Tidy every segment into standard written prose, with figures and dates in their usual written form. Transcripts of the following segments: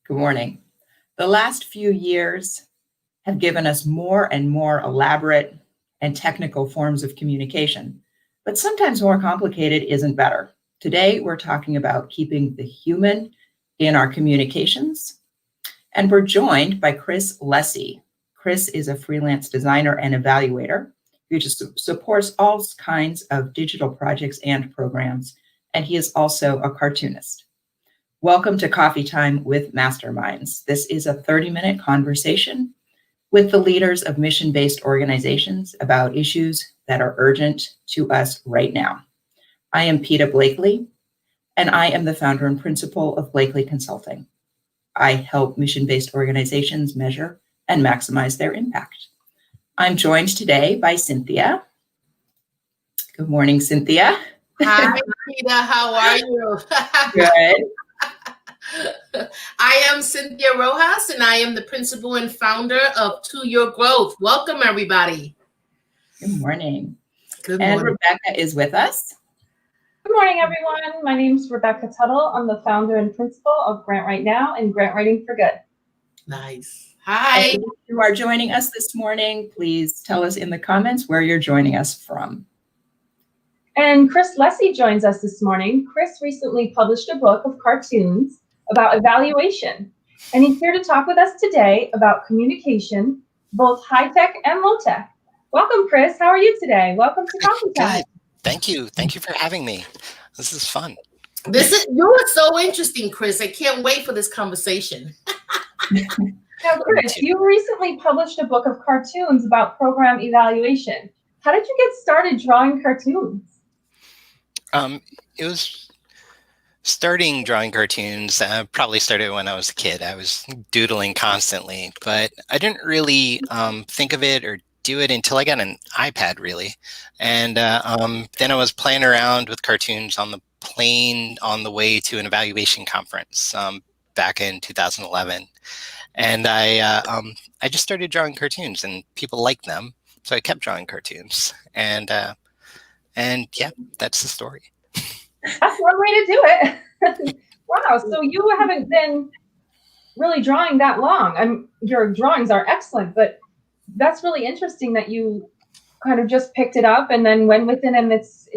Good morning. The last few years have given us more and more elaborate and technical forms of communication, but sometimes more complicated isn't better. Today, we're talking about keeping the human in our communications, and we're joined by Chris Lysy. Chris is a freelance designer and evaluator who just supports all kinds of digital projects and programs, and he is also a cartoonist. Welcome to Coffee Time with Masterminds. This is a 30-minute conversation with the leaders of mission-based organizations about issues that are urgent to us right now. I am Peta Blakely, and I am the founder and principal of Blakely Consulting. I help mission-based organizations measure and maximize their impact. I'm joined today by Cynthia. Good morning, Cynthia. Hi, Peta. How are you? Good. I am Cynthia Rojas, and I am the principal and founder of To Your Growth. Welcome, everybody. Good morning. Good And morning. Rebecca is with us. Good morning, everyone. My name is Rebecca Tuttle. I'm the founder and principal of Grant Right Now and Grant Writing for Good. Nice. Hi. And if you are joining us this morning, please tell us in the comments where you're joining us from. And Chris Lysy joins us this morning. Chris recently published a book of cartoons about evaluation, and he's here to talk with us today about communication, both high-tech and low-tech. Welcome, Chris. How are you today? Welcome to Coffee Time. Good. Thank you. Thank you for having me. This is fun. You are so interesting, Chris. I can't wait for this conversation. Now, Chris, you recently published a book of cartoons about program evaluation. How did you get started drawing cartoons? It was starting drawing cartoons. Probably started when I was a kid. I was doodling constantly, but I didn't really think of it or do it until I got an iPad, really. And then I was playing around with cartoons on the plane on the way to an evaluation conference back in 2011. And I just started drawing cartoons, and people liked them, so I kept drawing cartoons. And yeah, that's the story. That's one way to do it. Wow. So you haven't been really drawing that long. Your drawings are excellent, but that's really interesting that you kind of just picked it up and then went with it, and it's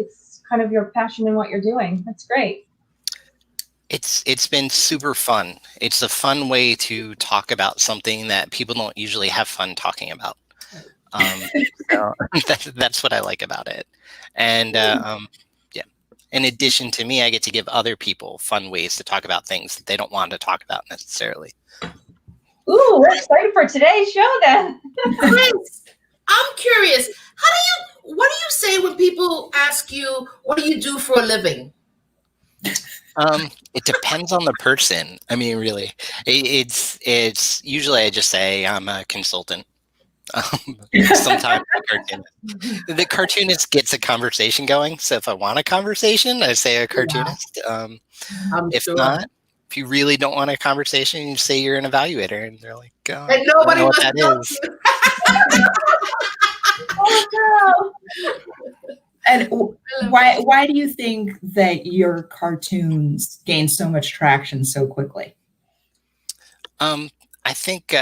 kind of your passion in what you're doing. That's great. It's been super fun. It's a fun way to talk about something that people don't usually have fun talking about. So that's what I like about it. And yeah, in addition to me, I get to give other people fun ways to talk about things that they don't want to talk about necessarily. Ooh, we're excited for today's show then. Chris, I'm curious. What do you say when people ask you, what do you do for a living? It depends on the person. I mean, really, it's usually I just say I'm a consultant. Sometimes the cartoonist gets a conversation going. So if I want a conversation, I say a cartoonist. If not, if you really don't want a conversation, you say you're an evaluator, and they're like, "Oh, and nobody wants to know what that is." Oh, no. And why do you think that your cartoons gain so much traction so quickly? I think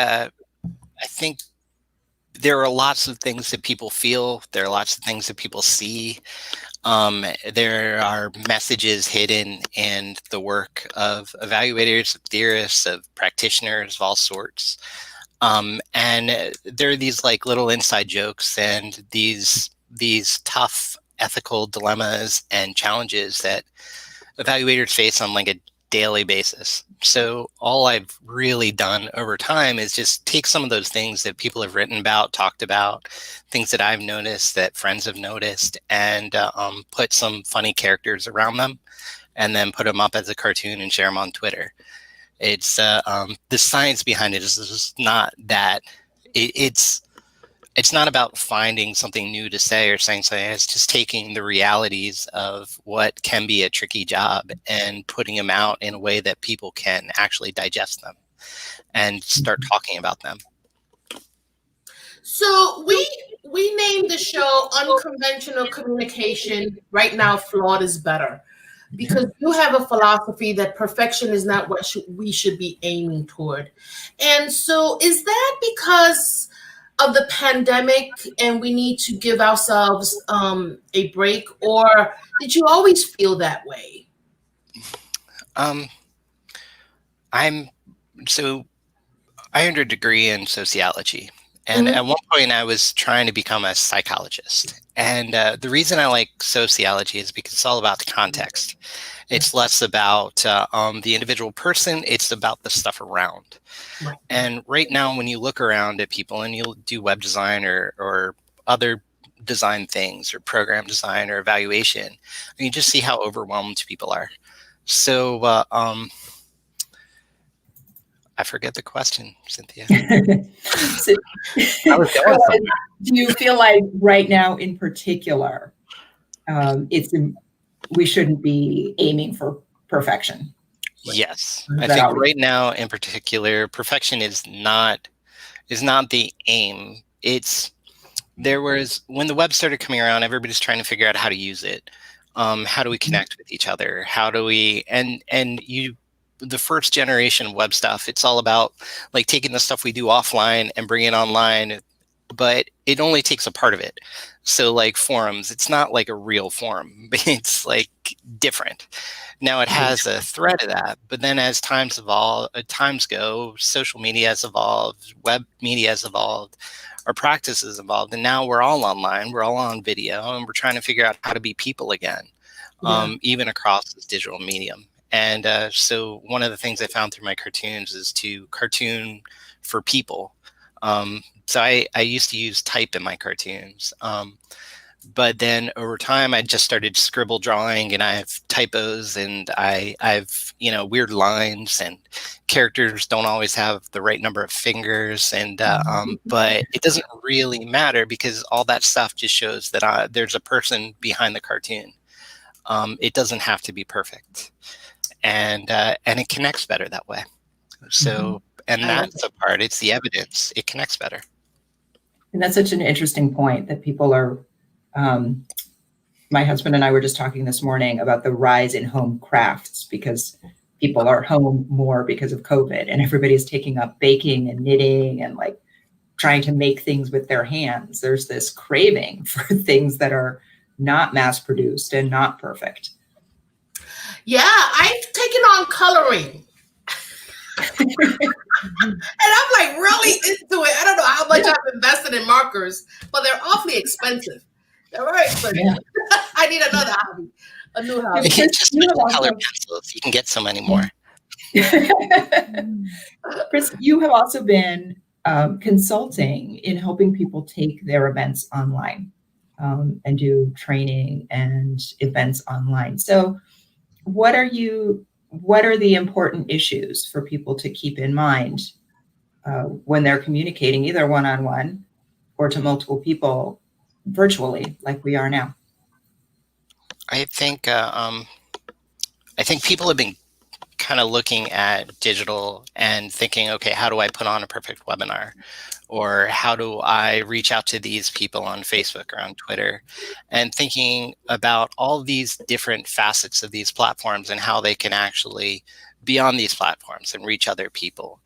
there are lots of things that people feel. There are lots of things that people see. There are messages hidden in the work of evaluators, of theorists, of practitioners of all sorts. And there are these like little inside jokes and these tough ethical dilemmas and challenges that evaluators face on like a daily basis. So all I've really done over time is just take some of those things that people have written about, talked about, things that I've noticed, that friends have noticed, and put some funny characters around them, and then put them up as a cartoon and share them on Twitter. It's the science behind it is just not that. It's not about finding something new to say or saying something. It's just taking the realities of what can be a tricky job and putting them out in a way that people can actually digest them and start talking about them. So we named the show Unconventional Communication. Right now, Flawed is better. because you have a philosophy that perfection is not what we should be aiming toward. And so is that because of the pandemic and we need to give ourselves a break, or did you always feel that way? Um, I'm so I earned a degree in sociology. And Mhm. at one point, I was trying to become a psychologist. And the reason I like sociology is because it's all about the context. It's less about the individual person, it's about the stuff around. Right. And right now, when you look around at people and you'll do web design or other design things or program design or evaluation, you just see how overwhelmed people are. So I forget the question, Cynthia. So, I was going somewhere. do you feel like right now in particular, we shouldn't be aiming for perfection? Yes, Is I that think always- right now in particular, perfection is not the aim. There was when the web started coming around, everybody's trying to figure out how to use it. How do we connect with each other? How do we the first generation of web stuff, it's all about like taking the stuff we do offline and bringing it online, but it only takes a part of it. So like forums, it's not like a real forum, it's like different. Now it has a thread of that, but then as times go, social media has evolved, web media has evolved, our practices evolved, and now we're all online, we're all on video, and we're trying to figure out how to be people again, even across this digital medium. And so one of the things I found through my cartoons is to cartoon for people. So I used to use type in my cartoons. But then over time, I just started scribble drawing, and I have typos, and I've weird lines, and characters don't always have the right number of fingers, and but it doesn't really matter because all that stuff just shows that there's a person behind the cartoon. It doesn't have to be perfect, and it connects better that way. So, and that's the part. It's the evidence. It connects better. And that's such an interesting point that people are. My husband and I were just talking this morning about the rise in home crafts because people are home more because of COVID, and everybody's taking up baking and knitting and like trying to make things with their hands. There's this craving for things that are not mass produced and not perfect. Yeah, I've taken on coloring. And I'm like really into it. I don't know how much I've invested in markers, but they're awfully expensive. They're very expensive. Yeah. I need another hobby, a new hobby. You can just color pencils. You can get so many more. Chris, you have also been consulting in helping people take their events online and do training and events online. So what are the important issues for people to keep in mind when they're communicating either one-on-one or to multiple people virtually like we are now? I think people have been kind of looking at digital and thinking, okay, how do I put on a perfect webinar? Or how do I reach out to these people on Facebook or on Twitter? And thinking about all these different facets of these platforms and how they can actually be on these platforms and reach other people.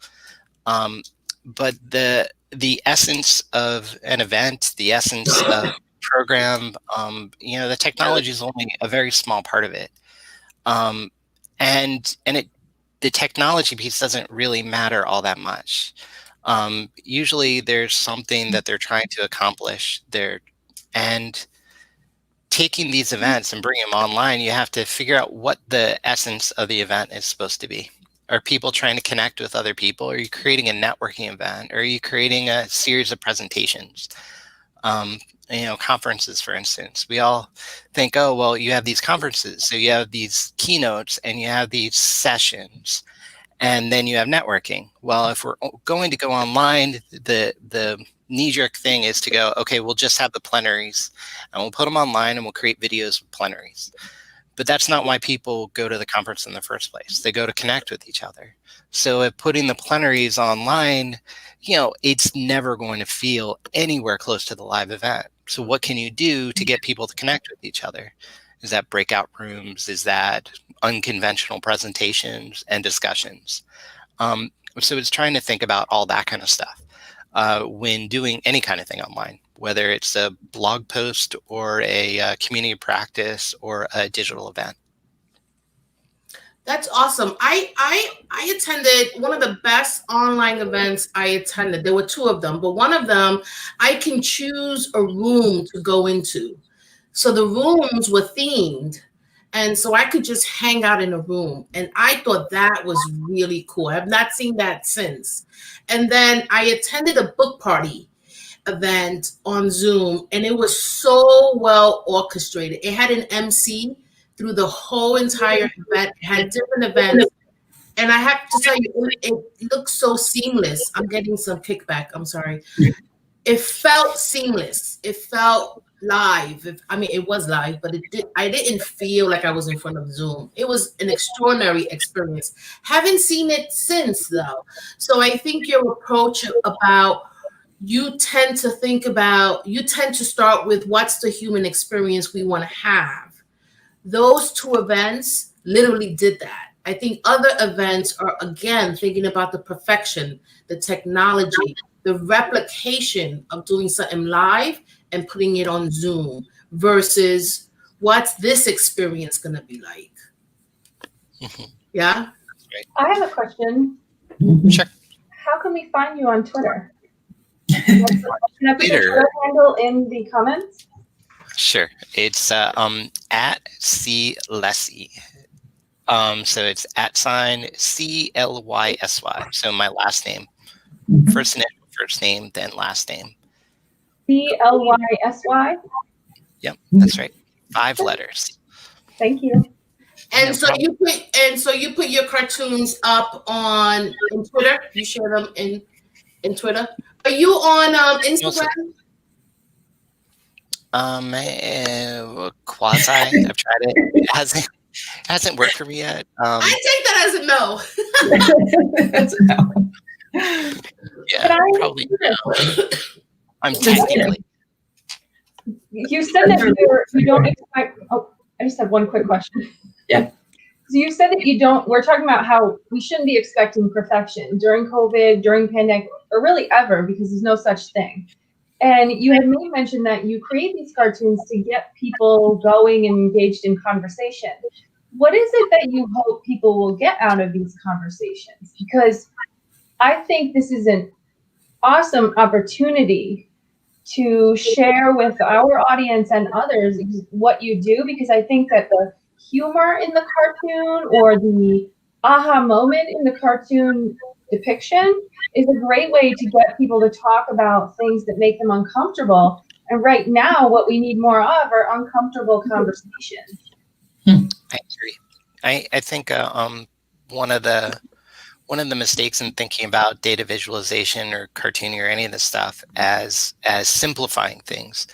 But the essence of an event, the essence of a program, the technology is only a very small part of it. The technology piece doesn't really matter all that much. Usually there's something that they're trying to accomplish there, and taking these events and bringing them online, you have to figure out what the essence of the event is supposed to be. Are people trying to connect with other people? Are you creating a networking event? Or are you creating a series of presentations? Conferences, for instance, we all think, oh, well, you have these conferences, so you have these keynotes and you have these sessions, and then you have networking. Well, if we're going to go online, the knee-jerk thing is to go, okay, we'll just have the plenaries and we'll put them online and we'll create videos with plenaries. But that's not why people go to the conference in the first place. They go to connect with each other. So if putting the plenaries online, it's never going to feel anywhere close to the live event. So what can you do to get people to connect with each other? Is that breakout rooms? Is that unconventional presentations and discussions? So it's trying to think about all that kind of stuff when doing any kind of thing online, whether it's a blog post or a community practice or a digital event. That's awesome. I attended one of the best online events I attended. There were two of them, but one of them I can choose a room to go into. So the rooms were themed. And so I could just hang out in a room. And I thought that was really cool. I have not seen that since. And then I attended a book party event on Zoom, and it was so well orchestrated. It had an MC through the whole entire event. It had different events. And I have to tell you, it looked so seamless. I'm getting some kickback. I'm sorry. It felt seamless. It felt live. It was live, but I didn't feel like I was in front of Zoom. It was an extraordinary experience. Haven't seen it since, though. So I think your approach about you tend to start with what's the human experience we want to have. Those two events literally did that. I think other events are, again, thinking about the perfection, the technology, the replication of doing something live and putting it on Zoom versus what's this experience going to be like? Yeah? I have a question. Sure. How can we find you on Twitter? Can I put your Twitter handle in the comments? Sure. It's at C Lysy. So it's @ CLYSY. So my last name. First initial, first name, then last name. CLYSY? Yep, that's right. 5 letters. Thank you. And so you put your cartoons up in Twitter. You share them in Twitter. Are you on Instagram? Quasi. I've tried it. It hasn't worked for me yet. I take that as a no. That's a no. Yeah, probably no. I'm technically. You said that you don't expect. Oh, I just have one quick question. Yeah. So you said that we're talking about how we shouldn't be expecting perfection during COVID, during pandemic, or really ever, because there's no such thing. And you had made mention that you create these cartoons to get people going and engaged in conversation. What is it that you hope people will get out of these conversations? Because I think this is an awesome opportunity to share with our audience and others what you do, because I think that the humor in the cartoon or the aha moment in the cartoon depiction is a great way to get people to talk about things that make them uncomfortable. And right now, what we need more of are uncomfortable conversations. I agree. I think one of the mistakes in thinking about data visualization or cartooning or any of this stuff as simplifying things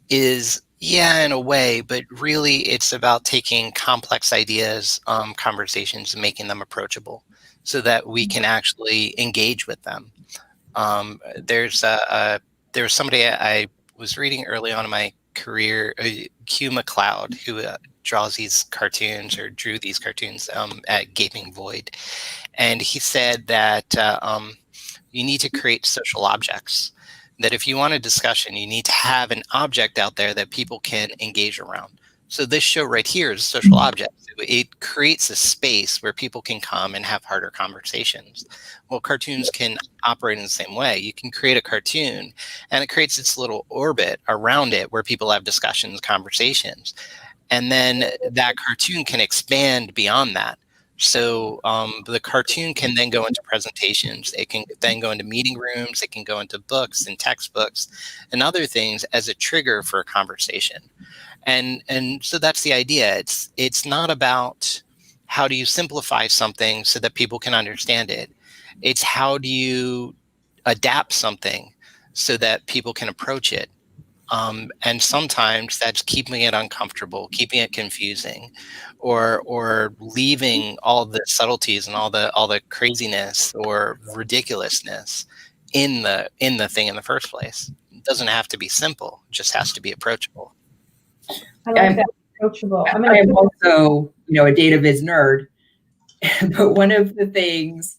is, yeah, in a way, but really it's about taking complex ideas, conversations, and making them approachable so that we can actually engage with them. There's somebody I was reading early on in my career, Q McLeod, who draws these cartoons or drew these cartoons at Gaping Void. And he said that you need to create social objects, that if you want a discussion, you need to have an object out there that people can engage around. So this show right here is a social object. It creates a space where people can come and have harder conversations. Well, cartoons can operate in the same way. You can create a cartoon and it creates its little orbit around it where people have discussions, conversations. And then that cartoon can expand beyond that. So the cartoon can then go into presentations. It can then go into meeting rooms. It can go into books and textbooks and other things as a trigger for a conversation. And so that's the idea. It's not about how do you simplify something so that people can understand it. It's how do you adapt something so that people can approach it. And sometimes that's keeping it uncomfortable, keeping it confusing, or leaving all the subtleties and all the craziness or ridiculousness in the thing in the first place. It doesn't have to be simple; it just has to be approachable. I like that. Uncoachable. I am also, a data viz nerd, but one of the things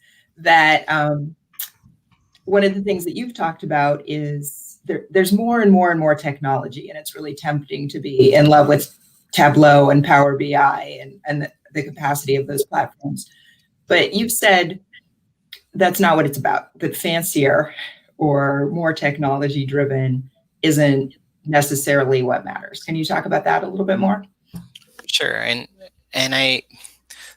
that you've talked about is there's more and more and more technology, and it's really tempting to be in love with Tableau and Power BI and the capacity of those platforms. But you've said that's not what it's about, that fancier or more technology driven isn't necessarily what matters. Can you talk about that a little bit more? Sure.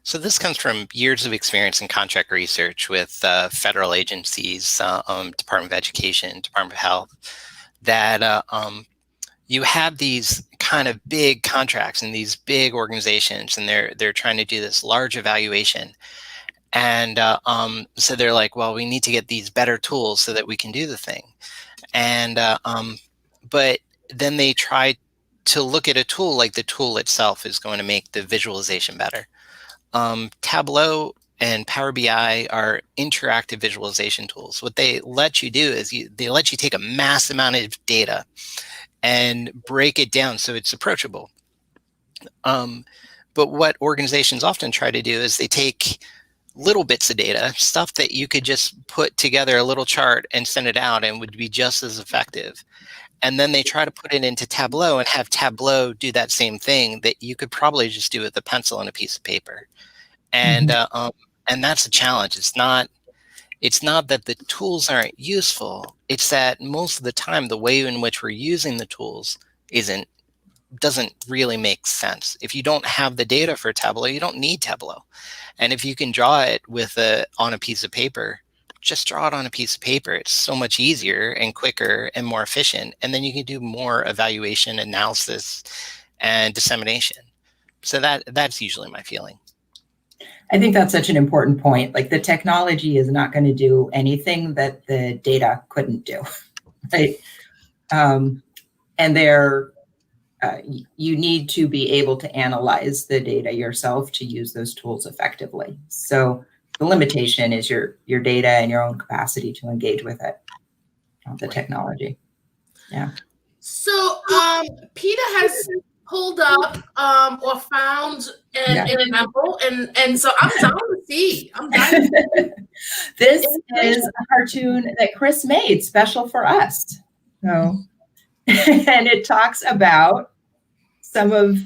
So this comes from years of experience in contract research with federal agencies, Department of Education, Department of Health, that you have these kind of big contracts and these big organizations, and they're trying to do this large evaluation. And so they're like, well, we need to get these better tools so that we can do the thing. And but then they try to look at a tool like the tool itself is going to make the visualization better. Tableau and Power BI are interactive visualization tools. What they let you do is they let you take a mass amount of data and break it down so it's approachable. But what organizations often try to do is they take little bits of data, stuff that you could just put together a little chart and send it out and would be just as effective. And then they try to put it into Tableau and have Tableau do that same thing that you could probably just do with a pencil and a piece of paper. And and that's a challenge. It's not that the tools aren't useful. It's that most of the time the way in which we're using the tools doesn't really make sense. If you don't have the data for Tableau, you don't need Tableau. And if you can draw it on a piece of paper, just draw it on a piece of paper. It's so much easier and quicker and more efficient. And then you can do more evaluation, analysis, and dissemination. So that's usually my feeling. I think that's such an important point. Like, the technology is not going to do anything that the data couldn't do, right? And you need to be able to analyze the data yourself to use those tools effectively. So the limitation is your data and your own capacity to engage with it, not the technology. Yeah. So Peter has pulled up or found an example, and so I'm down to see. This is a cartoon that Chris made special for us. So, and it talks about some of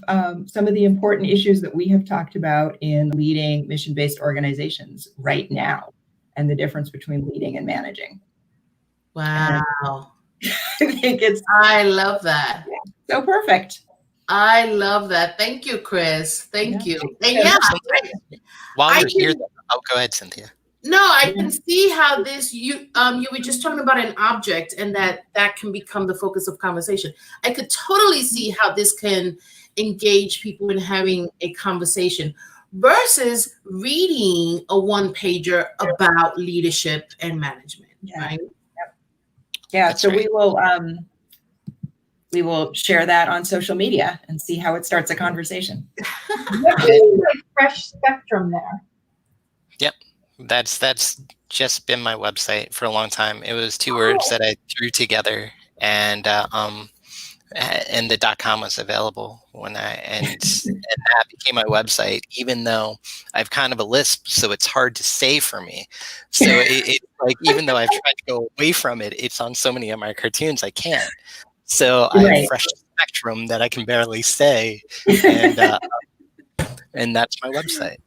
the important issues that we have talked about in leading mission-based organizations right now, and the difference between leading and managing. Wow. I love that. So perfect. I love that. Thank you, Chris. Thank you. And While we're here, go ahead, Cynthia. No, I can see how this, you were just talking about an object and that can become the focus of conversation. I could totally see how this can engage people in having a conversation versus reading a one-pager about leadership and management, right? Yeah, that's so right. we will share that on social media and see how it starts a conversation. Fresh spectrum there. Yep. That's just been my website for a long time. It was two words that I threw together, and the .com was available and that became my website, even though I've kind of a lisp, so it's hard to say for me. So it's like, even though I've tried to go away from it, it's on so many of my cartoons I can't. So I have fresh spectrum that I can barely say, and that's my website.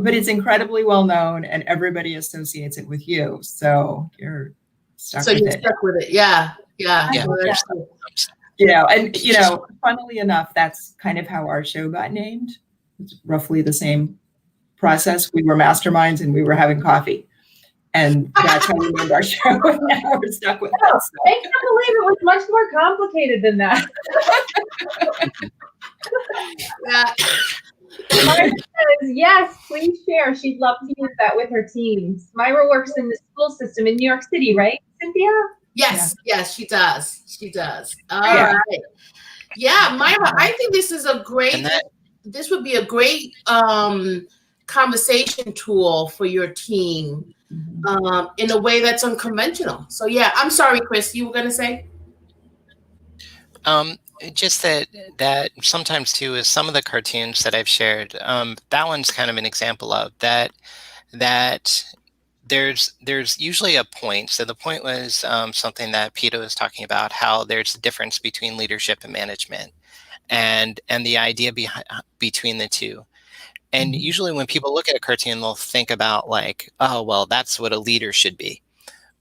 But it's incredibly well known, and everybody associates it with you. So you're stuck with it. Stuck with it. Yeah. Funnily enough, that's kind of how our show got named. It's roughly the same process. We were masterminds and we were having coffee. And that's how we named our show. And now we're stuck with it. So. I can't believe it was much more complicated than that. Myra says, yes, please share. She'd love to use that with her teams. Myra works in the school system in New York City, right, Cynthia? Yes, she does. All right. Yeah, Myra, I think this would be a great conversation tool for your team in a way that's unconventional. So yeah, I'm sorry, Chris, you were going to say? Just that sometimes too is some of the cartoons that I've shared. That one's kind of an example of that there's usually a point. So the point was something that Peter was talking about, how there's a difference between leadership and management, and the idea between the two. And usually when people look at a cartoon, they'll think about like, oh, well, that's what a leader should be.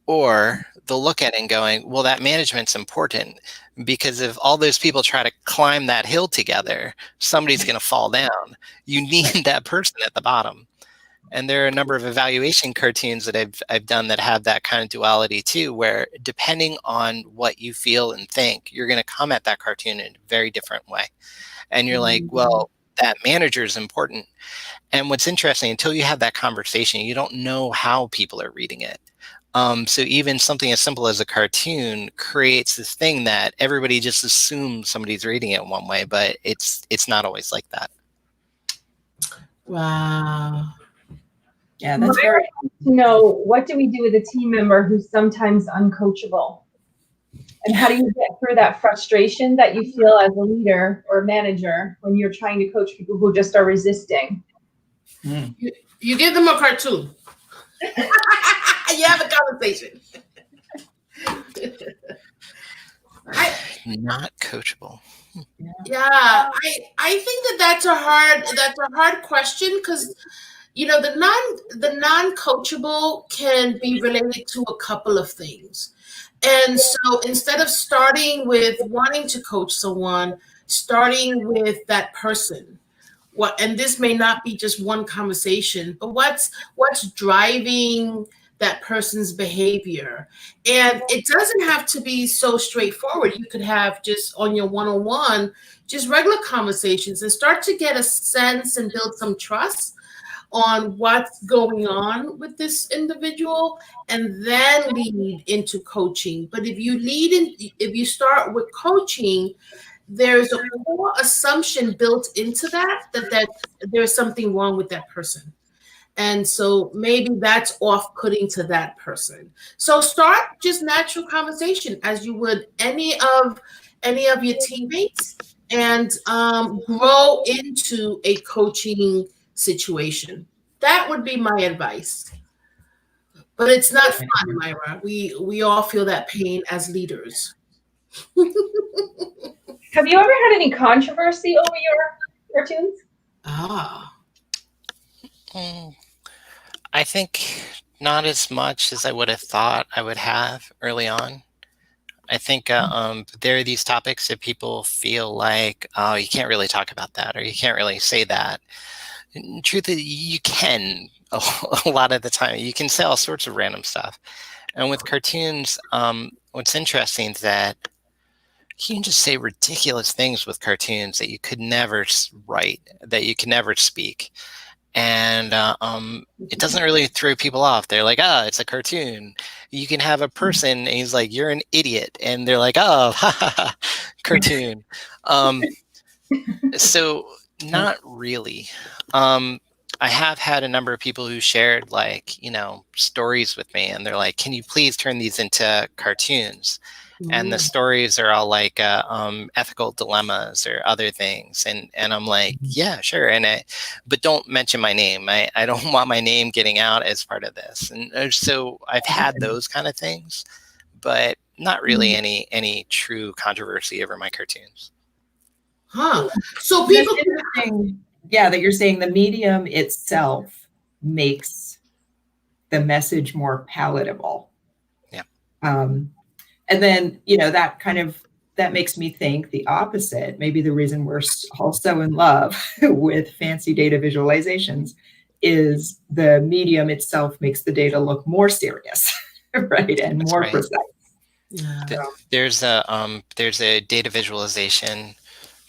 Or they'll look at it and going, well, that management's important, because if all those people try to climb that hill together, somebody's going to fall down. You need that person at the bottom. And there are a number of evaluation cartoons that I've done that have that kind of duality too, where depending on what you feel and think, you're going to come at that cartoon in a very different way. And you're like, well, that manager is important. And what's interesting, until you have that conversation, you don't know how people are reading it. So even something as simple as a cartoon creates this thing that everybody just assumes somebody's reading it one way, but it's not always like that. Wow. Yeah, that's very. To know, what do we do with a team member who's sometimes uncoachable? And how do you get through that frustration that you feel as a leader or manager when you're trying to coach people who just are resisting? You give them a cartoon. You have a conversation. Not coachable. Yeah, I think that's a hard question, because the non-coachable can be related to a couple of things. And so instead of starting with wanting to coach someone, starting with that person. And this may not be just one conversation, but what's driving that person's behavior. And it doesn't have to be so straightforward. You could have just on your one-on-one, just regular conversations, and start to get a sense and build some trust on what's going on with this individual, and then lead into coaching. But if you start with coaching, there's a core assumption built into that there's something wrong with that person. And so maybe that's off-putting to that person. So start just natural conversation as you would any of your teammates, and grow into a coaching situation. That would be my advice. But it's not fun, Myra. We all feel that pain as leaders. Have you ever had any controversy over your cartoons? I think not as much as I would have thought I would have early on. I think there are these topics that people feel like, oh, you can't really talk about that, or you can't really say that. And truth is, you can a lot of the time. You can say all sorts of random stuff. And with cartoons, what's interesting is that you can just say ridiculous things with cartoons that you could never write, that you can never speak. And it doesn't really throw people off. They're like, oh, it's a cartoon. You can have a person and he's like, you're an idiot. And they're like, oh, ha, ha, ha, cartoon. So not really. I have had a number of people who shared like, stories with me, and they're like, can you please turn these into cartoons? And the stories are all like ethical dilemmas or other things. And I'm like, yeah, sure. But don't mention my name. I don't want my name getting out as part of this. And so I've had those kind of things, but not really any true controversy over my cartoons. So people, that you're saying the medium itself makes the message more palatable. Yeah. And then, that makes me think the opposite. Maybe the reason we're all so in love with fancy data visualizations is the medium itself makes the data look more serious, right? And more precise. Yeah. There's a data visualization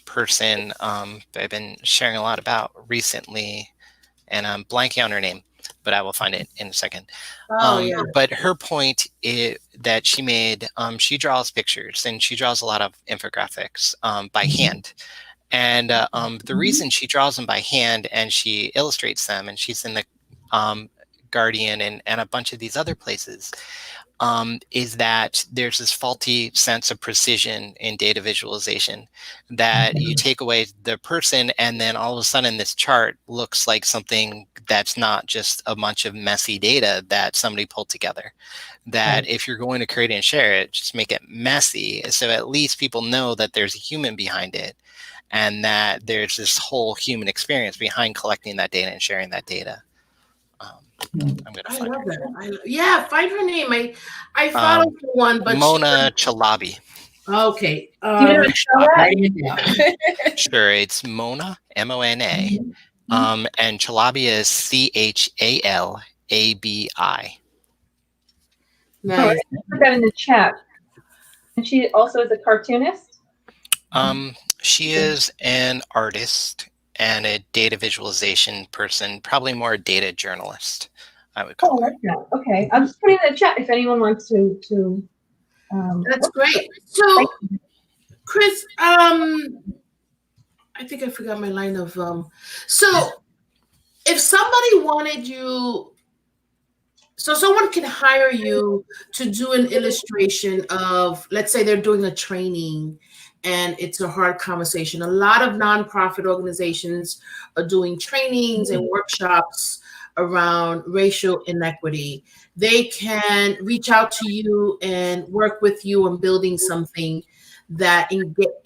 person I've been sharing a lot about recently, and I'm blanking on her name, but I will find it in a second. But her point is that she made, she draws pictures, and she draws a lot of infographics by hand. And the reason she draws them by hand and she illustrates them, and she's in the Guardian and a bunch of these other places, is that there's this faulty sense of precision in data visualization, that you take away the person and then all of a sudden this chart looks like something that's not just a bunch of messy data that somebody pulled together. That if you're going to create and share it, just make it messy, so at least people know that there's a human behind it, and that there's this whole human experience behind collecting that data and sharing that data. I'm gonna I find love her. that. Yeah, find her name. I followed her one, but Mona Chalabi. Okay. Do you know how to spell that? Writing it down. Sure, it's Mona, M-O-N-A, and Chalabi is C-H-A-L-A-B-I. Nice. Put that in the chat. And she also is a cartoonist? She is an artist and a data visualization person, probably more a data journalist, I would call her. Okay. I'm just putting it in the chat if anyone wants to That's great. So, Chris, I think I forgot my line of so if somebody wanted you, so someone can hire you to do an illustration of, let's say they're doing a training and it's a hard conversation. A lot of nonprofit organizations are doing trainings and workshops around racial inequity. They can reach out to you and work with you on building something that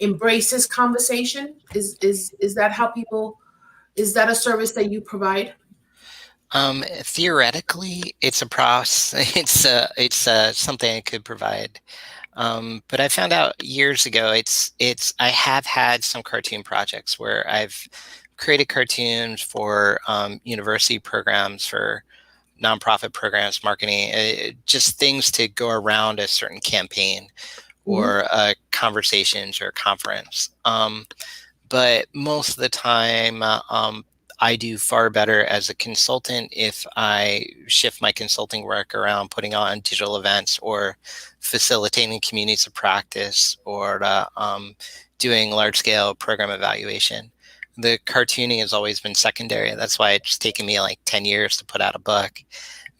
embraces conversation. Is that how people, is that a service that you provide? Theoretically, it's a process. It's something I could provide. But I found out years ago, I have had some cartoon projects where I've created cartoons for university programs, for nonprofit programs, marketing, just things to go around a certain campaign or conversations or conference. But most of the time, I do far better as a consultant if I shift my consulting work around putting on digital events or facilitating communities of practice or doing large-scale program evaluation. The cartooning has always been secondary. That's why it's taken me like 10 years to put out a book,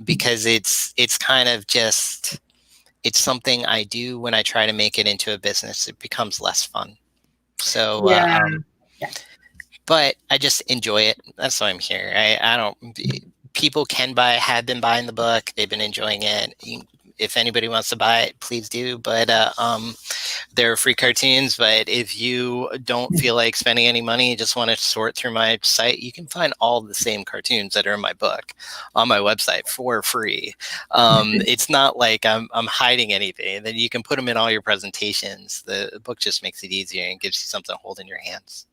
because it's kind of just, it's something I do. When I try to make it into a business, it becomes less fun. So but I just enjoy it. That's why I'm here. I don't, people have been buying the book. They've been enjoying it. If anybody wants to buy it, please do. But they're free cartoons. But if you don't feel like spending any money, you just want to sort through my site, you can find all the same cartoons that are in my book on my website for free. It's not like I'm hiding anything. Then you can put them in all your presentations. The book just makes it easier and gives you something to hold in your hands.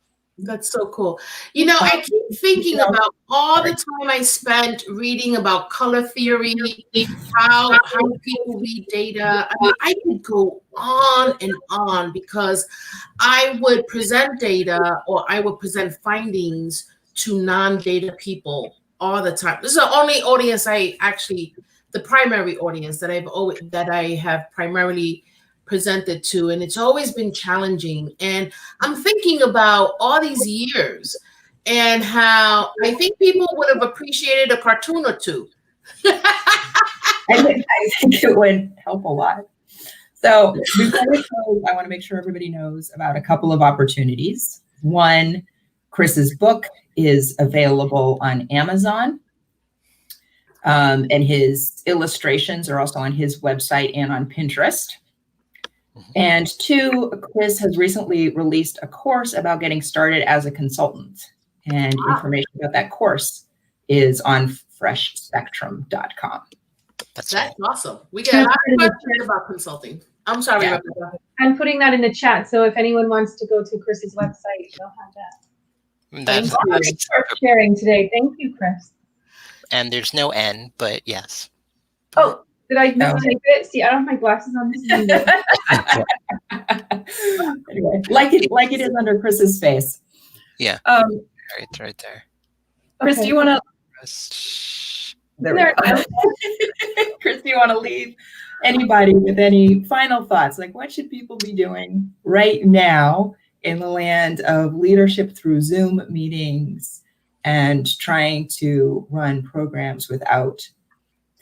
That's so cool. You know, I keep thinking about all the time I spent reading about color theory, how people read data. I mean, I could go on and on because I would present data or I would present findings to non-data people all the time. This is the only audience the primary audience that I have primarily presented to, and it's always been challenging. And I'm thinking about all these years and how I think people would have appreciated a cartoon or two. I think it would help a lot. So before we close, I want to make sure everybody knows about a couple of opportunities. One, Chris's book is available on Amazon. And his illustrations are also on his website and on Pinterest. And two, Chris has recently released a course about getting started as a consultant. And information about that course is on freshspectrum.com. That's awesome. We get a lot of questions about consulting. I'm sorry, Rebecca. I'm putting that in the chat. So if anyone wants to go to Chris's website, they'll have that. Thank you for sharing today. Thank you, Chris. And there's no N, but yes. Oh, did I mistype it? See, I don't have my glasses on. Anyway, like it is under Chris's face. Yeah. Right there. Chris, do you want to? There we go. Chris, do you want to leave anybody with any final thoughts? Like, what should people be doing right now in the land of leadership through Zoom meetings and trying to run programs without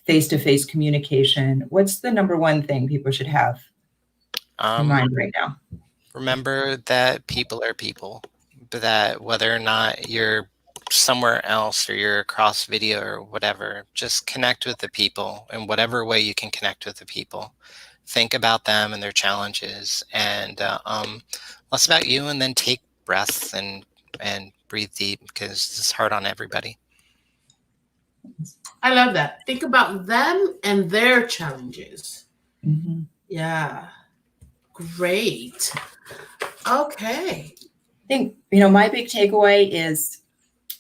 face-to-face communication, what's the number one thing people should have in mind right now? Remember that people are people, that whether or not you're somewhere else or you're across video or whatever, just connect with the people in whatever way you can connect with the people. Think about them and their challenges, and less about you, and then take breaths and breathe deep, because it's hard on everybody. I love that. Think about them and their challenges. Mm-hmm. Yeah. Great. Okay. I think, my big takeaway is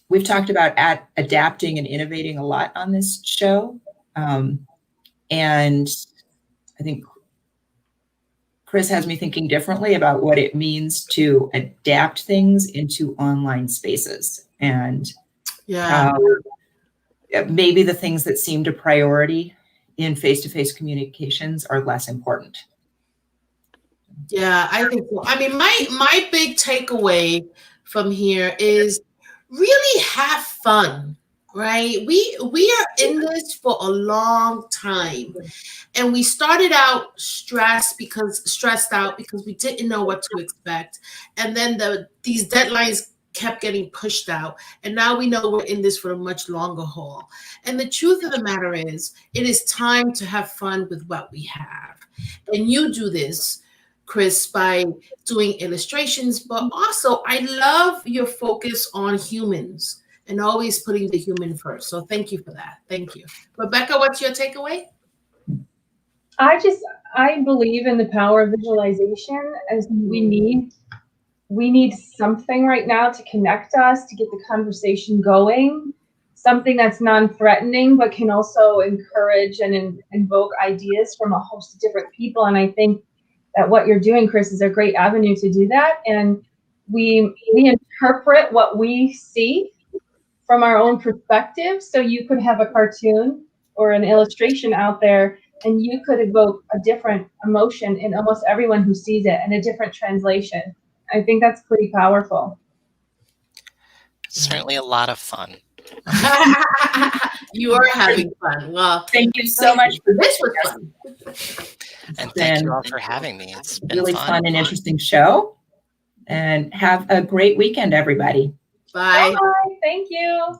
we've talked about adapting and innovating a lot on this show. And I think Chris has me thinking differently about what it means to adapt things into online spaces, and Yeah. maybe the things that seemed a priority in face-to-face communications are less important. Yeah, I think so. I mean, my big takeaway from here is really have fun, right? We are in this for a long time, and we started out stressed out because we didn't know what to expect, and then these deadlines kept getting pushed out, and now we know we're in this for a much longer haul. And the truth of the matter is, it is time to have fun with what we have, and you do this, Chris, by doing illustrations, but also I love your focus on humans and always putting the human first. So thank you for that. Thank you. Rebecca, what's your takeaway? I believe in the power of visualization, as we need something right now to connect us, to get the conversation going, something that's non-threatening, but can also encourage and invoke ideas from a host of different people. And I think that what you're doing, Chris, is a great avenue to do that. And we interpret what we see from our own perspective. So you could have a cartoon or an illustration out there, and you could evoke a different emotion in almost everyone who sees it, and a different translation. I think that's pretty powerful. It's certainly a lot of fun. You are having fun. Well, Thank you so much for this was fun. And thank you all for having me. It's been really fun and interesting show. And have a great weekend, everybody. Bye. Bye. Thank you.